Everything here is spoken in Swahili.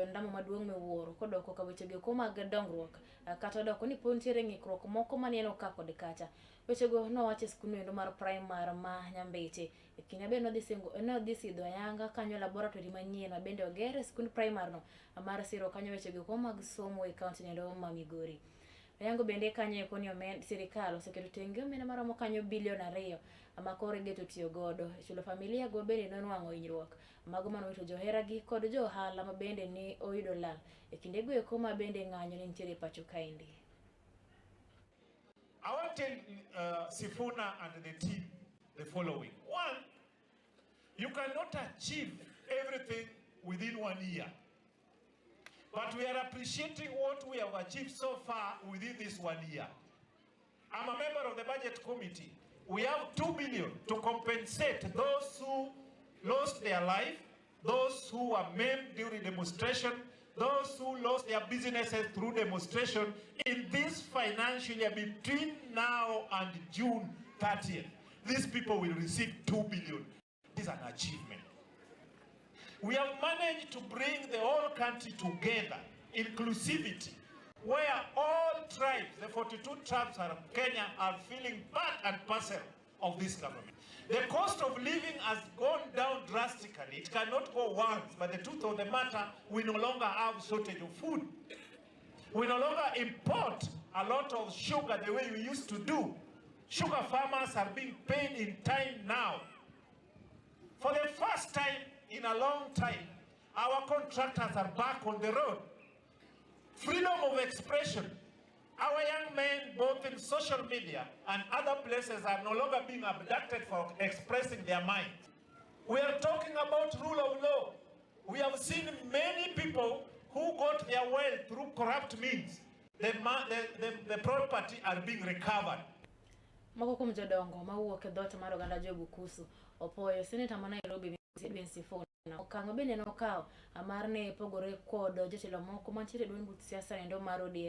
ogoyo ndamo maduong' miwuoro kodoko ka weche go mag dongruok kata doko ni pontiere ng'ikruok moko maneno ka kod kacha. Weche go nowacho skul endo mar primary ma Nyambeche kinde be nodhi sidho ayanga kanyo laboratory manyien bende oger e skund primary no mar siro kanyo weche go mag somo e kaunti endo ma Migori. Yango bende kanyo koni sirikal oseketo tenge omenda maromo kanyo bilion 2 ama koro geto tiyo godo chulo familia go bende nonwang'o hinyruok mago manowito johera gi kod jo ohala ma bende ni oyudo lal e kinde go eko ma bende ng'anyo ne nitiere pacho kaendi. I want to tell Sifuna and the team the following. One, you cannot achieve everything within 1 year. But we are appreciating what we have achieved so far within this 1 year. I'm a member of the budget committee. We have 2 billion to compensate those who lost their life, those who were maimed during demonstration, those who lost their businesses through demonstration in this financial year between now and June 30th. These people will receive 2 billion. This is an achievement. We have managed to bring the whole country together, inclusivity, where all tribes, the 42 tribes of Kenya, are feeling part and parcel of this government. The cost of living has gone down drastically. It cannot go once, but the truth of the matter, we no longer have shortage of food. We no longer import a lot of sugar the way we used to do. Sugar farmers are being paid in time now. For the first time in a long time, our contractors are back on the road. Freedom of expression. Our young men, both in social media and other places, are no longer being abducted for expressing their mind. We are talking about rule of law. We have seen many people who got their wealth through corrupt means. The property are being recovered. Moko kuom jodongo mawuok e dhot mar oganda Jobukusu opuoyo seneta ma Nairobi Sifuna Okang bende nokawo mar ne pogore kod jotelo moko mantiere duond buch siasa endo mar ODM